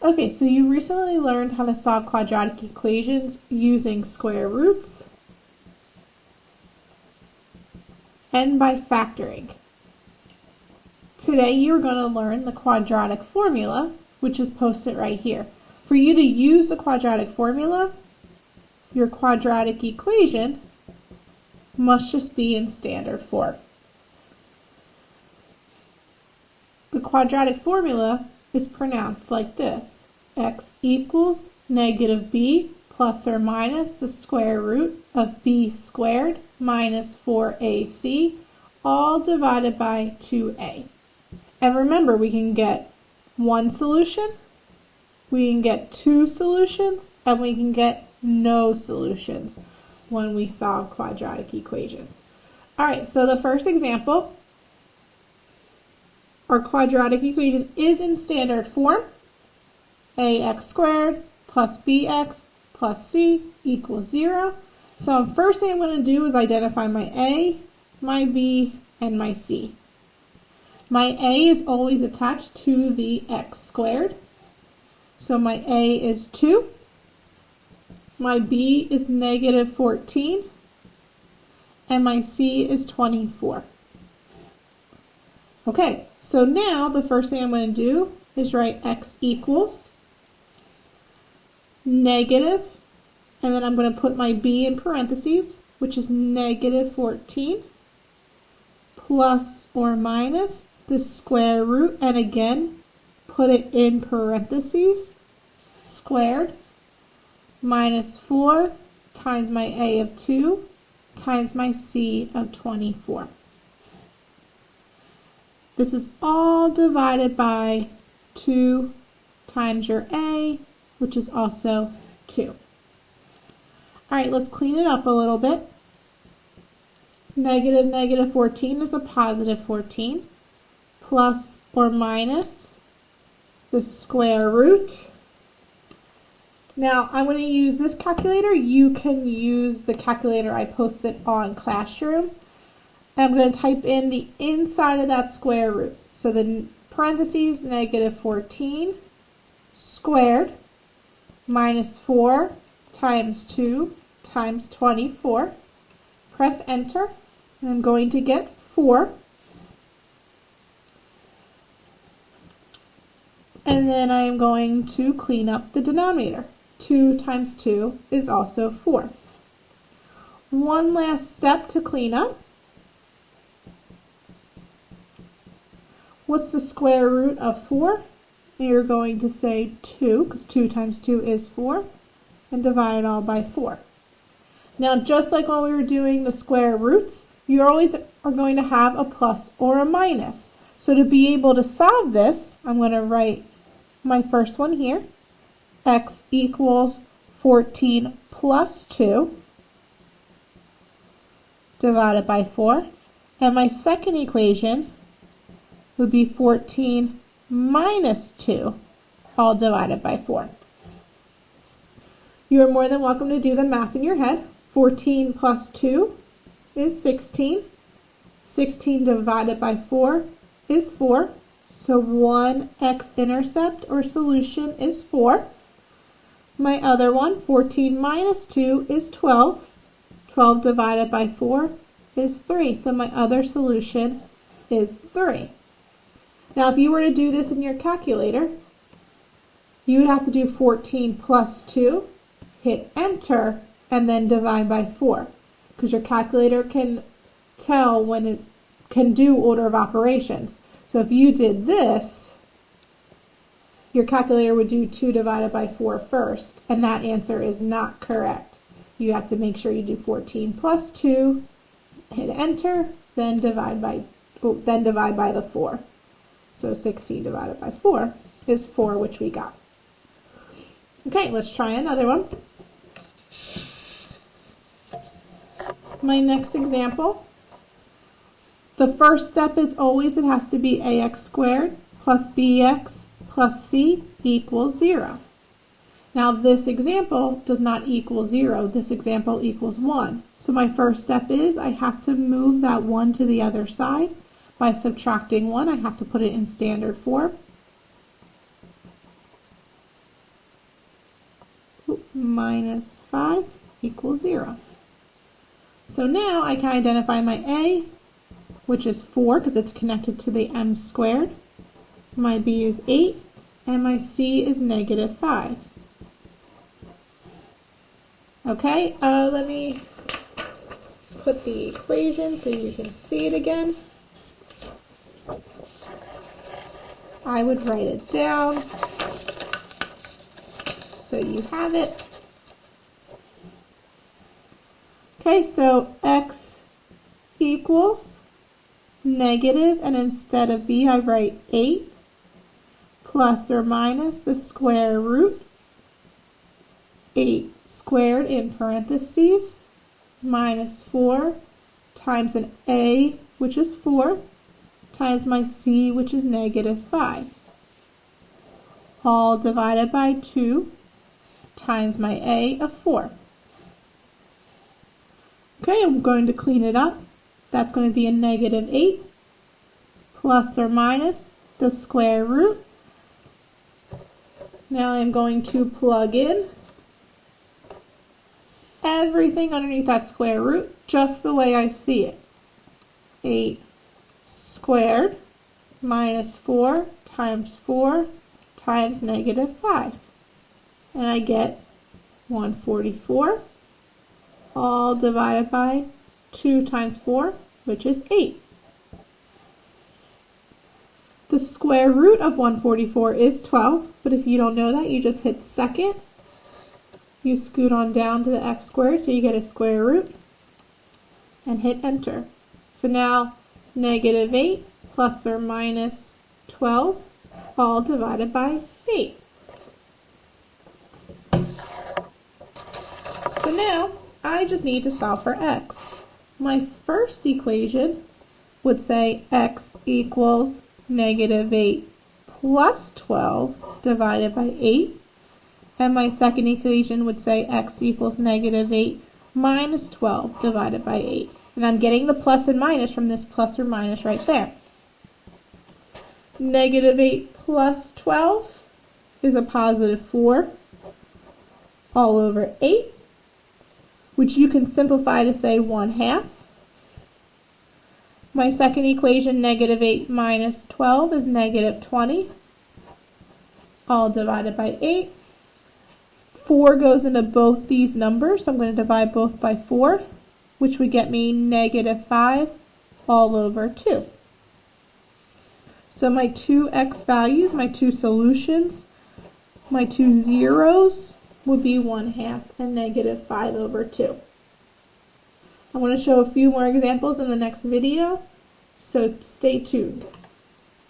Okay, so you recently learned how to solve quadratic equations using square roots and by factoring. Today you're going to learn the quadratic formula, which is posted right here. For you to use the quadratic formula, your quadratic equation must just be in standard form. The quadratic formula is pronounced like this: x equals negative b plus or minus the square root of b squared minus 4ac, all divided by 2a. And remember, we can get one solution, we can get two solutions, and we can get no solutions when we solve quadratic equations. Alright, so the first example, our quadratic equation is in standard form. Ax squared plus bx plus c equals 0. So the first thing I'm going to do is identify my a, my b, and my c. My a is always attached to the x squared. So my a is 2. My b is negative 14. And my c is 24. Okay, so now the first thing I'm going to do is write x equals negative, and then I'm going to put my b in parentheses, which is negative 14, plus or minus the square root, and again, put it in parentheses, squared, minus 4 times my a of 2 times my c of 24. This is all divided by 2 times your a, which is also 2. Alright, let's clean it up a little bit. Negative 14 is a positive 14, plus or minus the square root. Now, I'm going to use this calculator. You can use the calculator I posted on Classroom. I'm going to type in the inside of that square root. So the parentheses, negative 14 squared minus 4 times 2 times 24. Press enter, and I'm going to get 4. And then I'm going to clean up the denominator. 2 times 2 is also 4. One last step to clean up. What's the square root of 4? You're going to say 2, because 2 times 2 is 4, and divide it all by 4. Now, just like when we were doing the square roots, you always are going to have a plus or a minus. So to be able to solve this, I'm going to write my first one here. X equals 14 plus 2 divided by 4. And my second equation would be 14 minus 2, all divided by 4. You are more than welcome to do the math in your head. 14 plus 2 is 16. 16 divided by 4 is 4. So one x-intercept or solution is 4. My other one, 14 minus 2 is 12. 12 divided by 4 is 3. So my other solution is 3. Now, if you were to do this in your calculator, you would have to do 14 plus 2, hit enter, and then divide by 4. Because your calculator can tell when it can do order of operations. So if you did this, your calculator would do 2 divided by 4 first, and that answer is not correct. You have to make sure you do 14 plus 2, hit enter, then divide by the 4. So 16 divided by 4 is 4, which we got. Okay, let's try another one. My next example, the first step is always it has to be ax squared plus bx plus c equals 0. Now this example does not equal 0. This example equals 1. So my first step is I have to move that 1 to the other side. By subtracting 1, I have to put it in standard form. minus 5 equals 0. So now I can identify my A, which is 4 because it's connected to the m squared. My B is 8, and my C is negative 5. Okay, let me put the equation so you can see it again. I would write it down so you have it. Okay, so x equals negative, and instead of b I write 8 plus or minus the square root 8 squared in parentheses minus 4 times an a, which is 4, times my c, which is negative 5, all divided by 2 times my a of 4. Okay, I'm going to clean it up. That's going to be a negative 8 plus or minus the square root. Now I'm going to plug in everything underneath that square root just the way I see it. 8 squared minus 4 times negative 5. And I get 144, all divided by 2 times 4, which is 8. The square root of 144 is 12, but if you don't know that, you just hit second. You scoot on down to the x squared, so you get a square root, and hit enter. So now, negative 8 plus or minus 12, all divided by 8. So now, I just need to solve for x. My first equation would say x equals negative 8 plus 12 divided by 8. And my second equation would say x equals negative 8 minus 12 divided by 8. And I'm getting the plus and minus from this plus or minus right there. Negative 8 plus 12 is a positive 4 all over 8, which you can simplify to say 1/2. My second equation, negative 8 minus 12, is negative 20, all divided by 8. 4 goes into both these numbers, so I'm going to divide both by 4, which would get me negative 5 all over 2. So my two x values, my two solutions, my two zeros would be 1/2 and negative 5 over 2. I want to show a few more examples in the next video, so stay tuned.